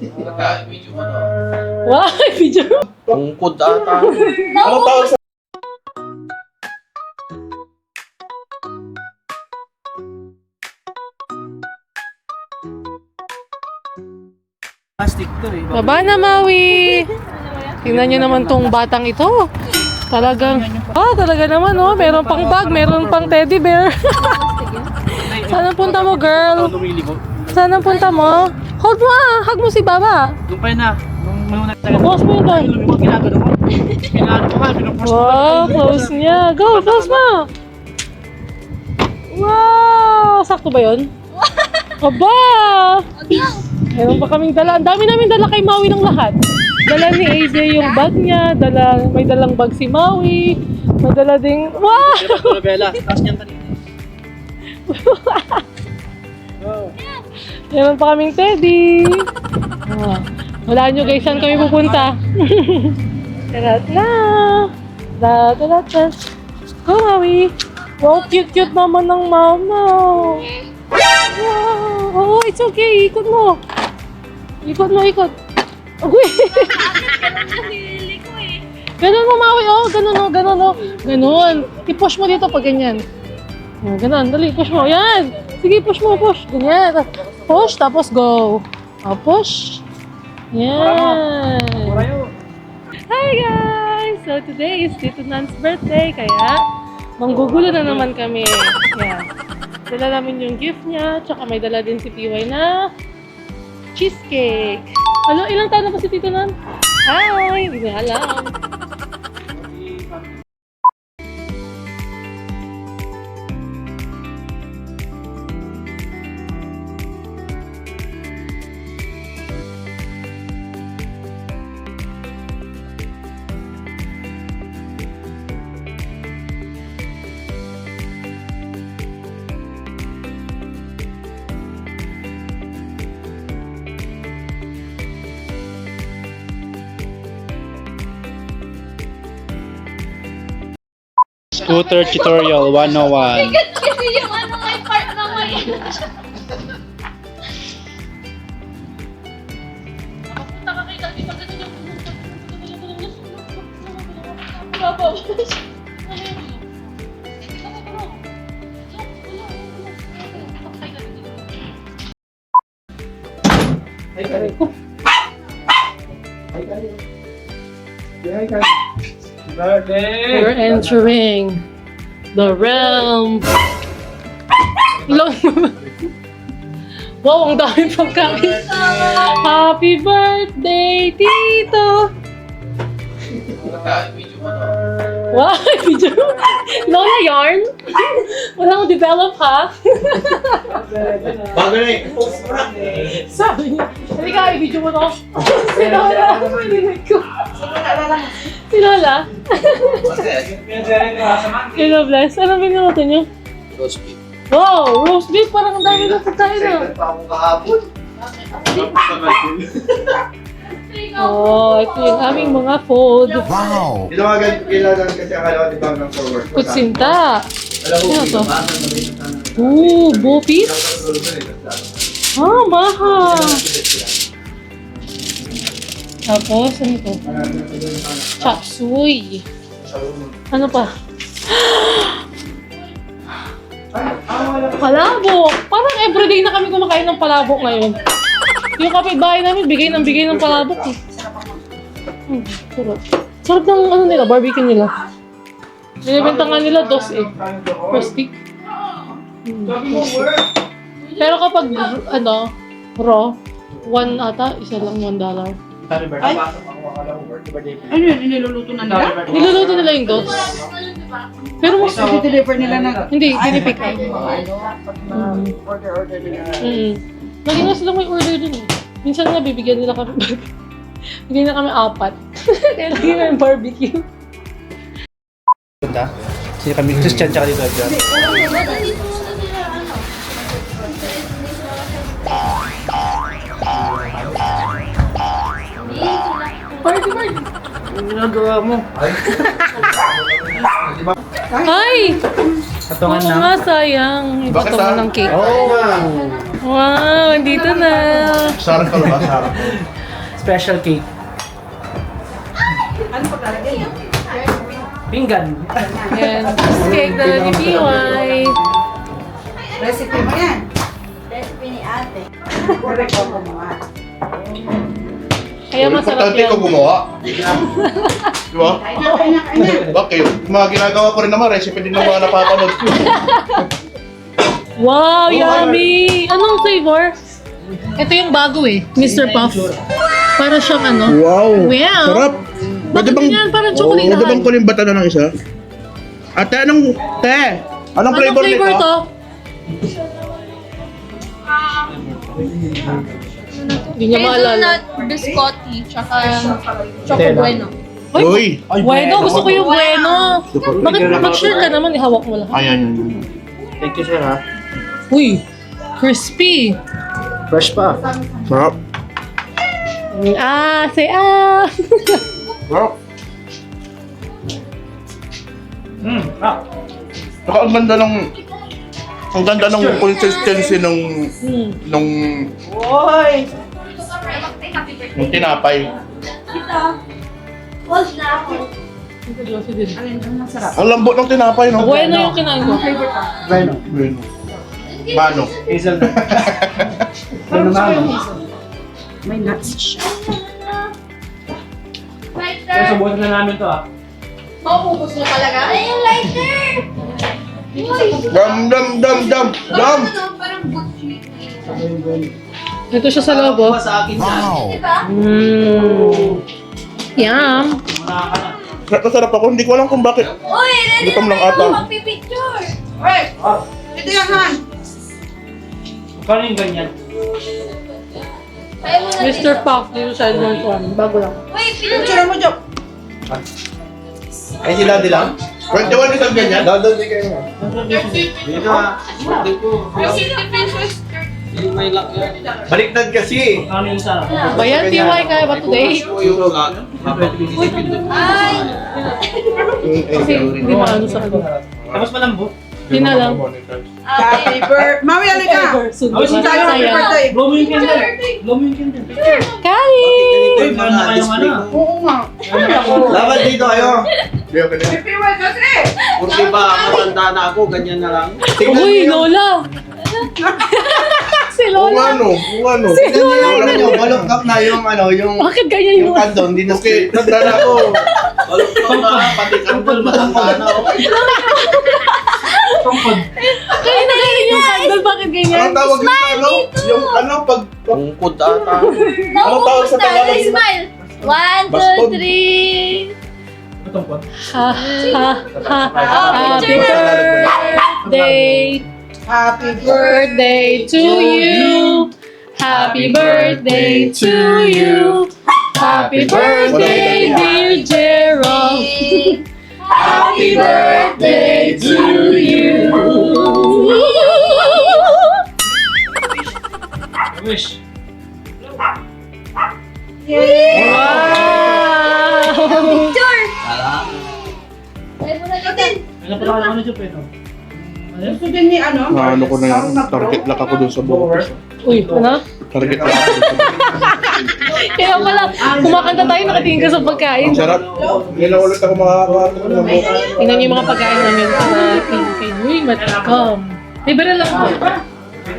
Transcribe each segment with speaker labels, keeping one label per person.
Speaker 1: Video mo na.
Speaker 2: Wow, video.
Speaker 1: Tungkod ata.
Speaker 3: Ano tawag sa...
Speaker 4: Plastic to eh.
Speaker 2: Baba na, Maui. Tingnan nyo naman tong batang ito. Talagang, talaga naman, oh. Meron pang bag, meron pang teddy bear. Saan ang punta mo, girl?
Speaker 4: Lumiligo.
Speaker 2: Saan ang punta mo? Hold mo hug mo si Baba.
Speaker 4: Doon pa yun na. Nung muna talaga.
Speaker 2: Post mo yun doon.
Speaker 4: Lumiligo, ginagano ko. Ginagano ko nga, pinupost ko.
Speaker 2: Wow, close niya. Go, post mo. Wow, sakto ba yun? Aba! Meron pa kaming dala. Ang dami namin dala kay Maui ng lahat. Dala ni AJ yung bag niya. May dalang bag si Maui. May dala ding... Wow!
Speaker 4: Pero Bella, taas niyan kanina.
Speaker 2: Meron pa kaming teddy. Wala nyo guys, saan kami pupunta? Tarat na! Tarat na! Go, Maui! Wow, cute-cute naman ng mama! Wow! Oh, it's okay. Ikot mo. Ikot mo, ikot. Uy! Ganun mo, Maui. Oh, ganun, oh, ganun, oh. Ganun. I-push mo dito pag ganyan. Oh, ganun. Dali, push mo. Yan. Sige, push mo, push. Ganyan. Push, tapos go. Oh, push. Yan. Hi, guys! So, today is Tito Nan's birthday. Kaya, manggugulo na naman kami. Yan. Dala namin yung gift niya, tsaka may dala din si PY na cheesecake. Alo, ilang taon na pa si Tito Nan? Hi! Hindi na alam.
Speaker 4: Scooter tutorial 101.
Speaker 3: Kasi yung ano may part na may...
Speaker 2: Nakapunta ka kay Tati pag ganun yung... We're entering the realm. Wow, ang dami pagkain. Happy birthday, Tito!
Speaker 1: Video mo na.
Speaker 2: Wow, video. Lola yarn? Wala akong develop, ha?
Speaker 1: Bago na eh.
Speaker 2: Sabi niya, halika, i-video mo to. Si Lola. Si Lola. Hello, bless. Ano minuto niyo?
Speaker 1: Roast beef.
Speaker 2: Wow, roast beef. Parang ang dami ng pagkain na. Oh, ito yung aming mga food.
Speaker 3: Wow! Tinawagan kailangan kasi akala ko di ba ng forward.
Speaker 2: Kutsinta. Ano to? Ooh, bopis? Ah, mahal. Tapos, ano to? Chop suey. Ano pa? Palabok! Parang everyday na kami kumakain ng palabok ngayon. Yung kapitbahay namin, bigay ng palabok eh. Sarap. Sarap ng ano nila, barbecue nila. Binibenta nga nila dos eh. Per stick. Pero kapag ano, raw, one ata, isa lang $1.
Speaker 4: Ay!
Speaker 5: Ano yun? Niluluto na nila?
Speaker 2: Niluluto nila yung dos. Pero mas
Speaker 5: I-deliver nila na...
Speaker 2: hindi, pinipick up.
Speaker 5: Order nila.
Speaker 2: Lagi na sila may order dun eh. Minsan nga bibigyan nila kami bigyan na kami 4. Kaya lagi may barbecue.
Speaker 4: Punta. Kasi kami Christian tsaka dito.
Speaker 2: Party!
Speaker 4: Ang ginagawa mo.
Speaker 2: Ay!
Speaker 4: Katungan
Speaker 2: Oo
Speaker 4: na.
Speaker 2: nga, sayang. Ipatungan ng cake.
Speaker 4: Oh!
Speaker 2: Wow, andito na.
Speaker 3: Sarap ka ba? Sarap.
Speaker 4: Special cake.
Speaker 5: Ano paglalagay yan?
Speaker 4: Pinggan.
Speaker 2: Ayan, cheesecake na ni PY.
Speaker 5: Recipe mo yan.
Speaker 6: Recipe ni ate.
Speaker 5: Correct ako mo.
Speaker 2: Kaya masarap
Speaker 3: Importante
Speaker 2: yan.
Speaker 3: ko gumawa. Di ba?
Speaker 5: Kanya.
Speaker 3: Bakit? Yung mga ginagawa ko rin naman, recipe din ng mga napapanood ko.
Speaker 2: Wow, yummy! Anong flavor? Ito yung bago eh, Mr. Puff. Para siyang ano.
Speaker 3: Wow!
Speaker 2: Wow!
Speaker 3: Sarap!
Speaker 2: Bakit ganyan? Parang chocolate
Speaker 3: Pwede bang kulimbatan na ng isa? Ate, anong
Speaker 2: Anong
Speaker 3: flavor nito?
Speaker 2: flavor to? Hindi niya maalala.
Speaker 6: Hazelnut, biscotti, tsaka choco bueno.
Speaker 3: Uy!
Speaker 2: Bueno, gusto ko yung bueno. Bakit mag-share ka naman? Ihawak mo lang.
Speaker 3: Ayan.
Speaker 4: Thank you, sir, ha?
Speaker 2: Uy, crispy.
Speaker 4: Fresh pa.
Speaker 3: Sarap.
Speaker 2: Ah, say ah.
Speaker 3: Sarap. Saka ang ganda ng consistency nung
Speaker 5: Oy!
Speaker 3: tinapay.
Speaker 6: Pause na ako.
Speaker 5: Alin ang masarap?
Speaker 3: Ang lambot ng tinapay, no?
Speaker 2: Bueno yung kinain ko.
Speaker 4: Bueno.
Speaker 3: Bueno. Mano.
Speaker 4: Hazelnut.
Speaker 5: Ano gusto ko yung hazel? May nuts siya.
Speaker 4: Sir, subukan na namin to, ha?
Speaker 6: Maubos mo talaga? Ay, yung lighter!
Speaker 3: Dam!
Speaker 6: Ano, parang good sweet.
Speaker 2: Ito siya sa loob, oh.
Speaker 1: Sa akin yan.
Speaker 6: Diba?
Speaker 2: Yum.
Speaker 3: Sarap ako. Hindi ko alam kung bakit.
Speaker 6: Uy, ready
Speaker 3: Gutom
Speaker 6: na
Speaker 3: lang
Speaker 6: tayo
Speaker 3: ata.
Speaker 6: magpipicture!
Speaker 5: Oy! Ito yung Han!
Speaker 4: Kano yung ganyan?
Speaker 6: Tayo muna
Speaker 2: Mr. Puff, dito sa Edmond Kwan. Bago lang.
Speaker 6: Uy,
Speaker 5: Picture mo, Jok!
Speaker 1: Ay, sila din lang?
Speaker 3: 21 isang ganyan?
Speaker 1: Doon din kayo. Dito ha. Birthday ko.
Speaker 6: 50 pesos.
Speaker 1: Hindi may luck yan.
Speaker 3: Baliktad kasi.
Speaker 4: Kano yung isa?
Speaker 2: Bayan, TY, kaya ba today?
Speaker 1: Gusto ko yung luck.
Speaker 6: Ay!
Speaker 2: Kasi hindi maano sa ano.
Speaker 4: Tapos malambot.
Speaker 2: Hindi na lang.
Speaker 5: Happy birthday! Mami, ano ka?
Speaker 2: Sundo
Speaker 4: Awis
Speaker 2: tayo
Speaker 4: tayo,
Speaker 5: happy
Speaker 2: saya.
Speaker 5: birthday!
Speaker 4: Blow mo yung candle. Blow mo yung candle. Picture.
Speaker 2: Kali!
Speaker 1: Uy,
Speaker 4: Meron na kayong ano?
Speaker 5: Oo nga.
Speaker 1: Laban dito kayo.
Speaker 5: Happy birthday kasi!
Speaker 1: Porque ba, matanda na ako, ganyan na lang.
Speaker 2: Uy, Lola! Si Lola!
Speaker 3: Ano?
Speaker 2: Si Lola!
Speaker 1: Balok na yung yung
Speaker 2: Bakit ganyan yung...
Speaker 1: kandong, hindi na
Speaker 3: Okay, tanda na ako.
Speaker 1: Balok na, pati kandong, matanda na ako.
Speaker 4: Tungkod.
Speaker 2: Kaya na ganyan yung candle, bakit ganyan?
Speaker 3: Anong tawag dito? Ano? Yung pag...
Speaker 1: Tungkod ata.
Speaker 3: Anong tawag sa Tagalog?
Speaker 6: Smile! 1,
Speaker 3: Baston.
Speaker 6: 2, 3!
Speaker 4: Tungkod.
Speaker 2: Ha, ha, ha. Happy birthday!
Speaker 5: Happy
Speaker 2: Birthday to you! Happy birthday to you! Happy birthday, dear Gerald! Happy birthday to you!
Speaker 4: Wish.
Speaker 2: Wow!
Speaker 6: Picture!
Speaker 1: Ala.
Speaker 6: Tayo muna dito.
Speaker 4: Ano pa lang ano dyan, Pedro?
Speaker 5: Gusto din ni ano?
Speaker 3: Ano ko na yun? Target lock ako dun sa buhok.
Speaker 2: Uy, ano?
Speaker 3: Target lock ako dun sa buhok.
Speaker 2: Kaya pala, kumakanta tayo, nakatingin ka sa pagkain.
Speaker 3: Sarap. Hindi na ulit ako makakakato ng buhok.
Speaker 2: Tingnan niyo yung mga pagkain namin sa kay Uy, matcom. Libre lang po.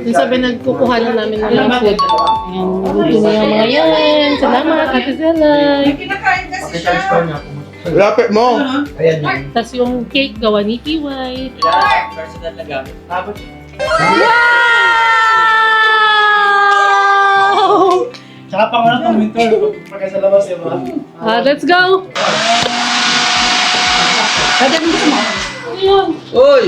Speaker 2: Yung sabi, nagkukuha na namin ng mga food. Ayan, naguto niya yung mga yan. Salamat, Ate Zelay.
Speaker 5: Kinakain kasi siya.
Speaker 3: Lapit mo.
Speaker 1: Ayan yun.
Speaker 2: Tapos yung cake gawa ni PY.
Speaker 1: Personal na gamit.
Speaker 4: Tapos,
Speaker 2: Wow!
Speaker 4: tsaka pang ano, pang winter. Pagka sa labas, diba?
Speaker 2: Let's go!
Speaker 5: Dati mo gusto mo?
Speaker 1: Uy!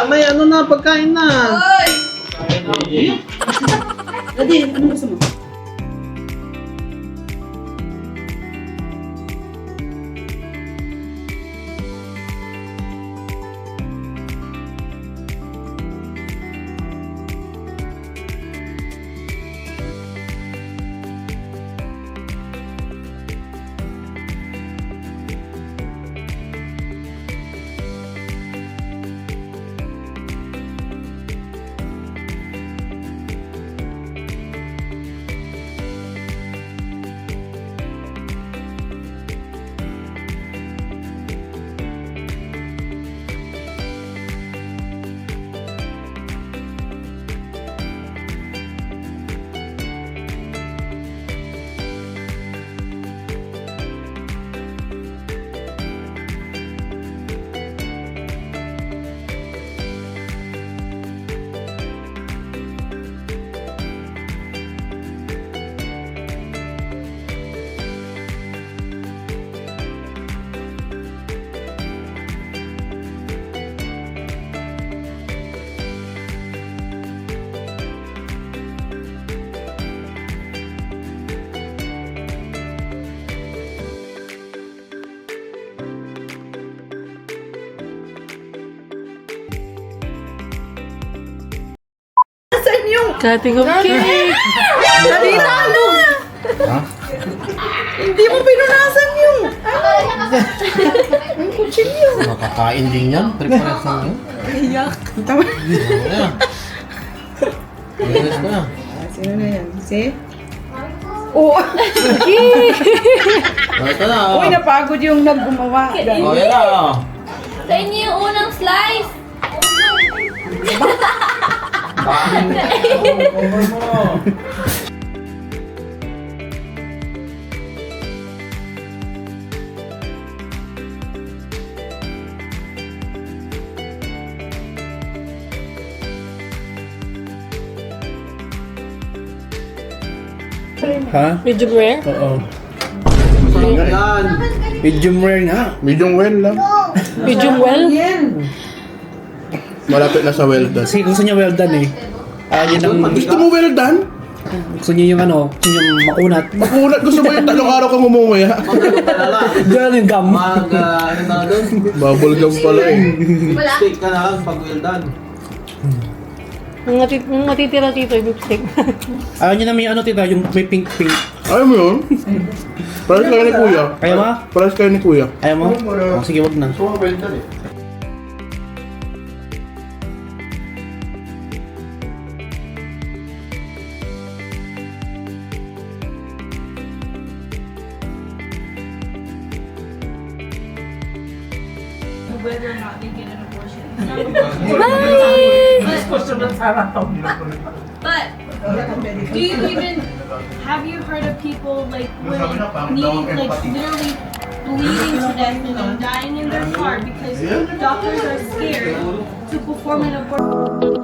Speaker 1: May ano na, pagkain na.
Speaker 5: Dati, ano gusto mo?
Speaker 2: Cutting of cake.
Speaker 5: Dali na, ano? Hindi mo pinunasan yung... Yung kutsilyo.
Speaker 1: Makakain din yan. Prepares na yun.
Speaker 5: Iyak. Tama.
Speaker 1: Prepares ko na.
Speaker 5: Sino na yan? Si? Oo.
Speaker 1: Ito na.
Speaker 5: Uy, napagod yung naggumawa.
Speaker 1: Oh, yan na.
Speaker 6: Sa inyo yung unang slice.
Speaker 7: Ha?
Speaker 2: Medium rare.
Speaker 7: Oo.
Speaker 1: Masarap yan.
Speaker 7: Medium rare nga. Medium well lang.
Speaker 2: Medium well.
Speaker 7: Malapit na sa well done.
Speaker 4: Kasi gusto niya well done eh. Yun ang,
Speaker 7: Gusto mo well done?
Speaker 4: gusto niya yung ano, yung makunat.
Speaker 7: Makulat. Gusto mo yung 3 araw kang umuwi ha?
Speaker 1: Magano ka na lang.
Speaker 4: Diyan yung gum.
Speaker 1: Ano na doon?
Speaker 7: Bubble gum pala eh.
Speaker 1: Steak ka na lang pag well done.
Speaker 2: Yung matitira dito, yung lipstick.
Speaker 4: Ayaw niya na may ano tita, yung may pink-pink.
Speaker 7: Ayaw mo yun? Paras kayo ni kuya.
Speaker 4: Ayaw mo?
Speaker 7: Paras kayo ni kuya.
Speaker 4: Ayaw mo? Oh, sige, wag na.
Speaker 3: Gusto mo well done eh.
Speaker 8: But do you even have you heard of people like women needing like literally bleeding to death and then dying in their car because doctors are scared to perform an abortion?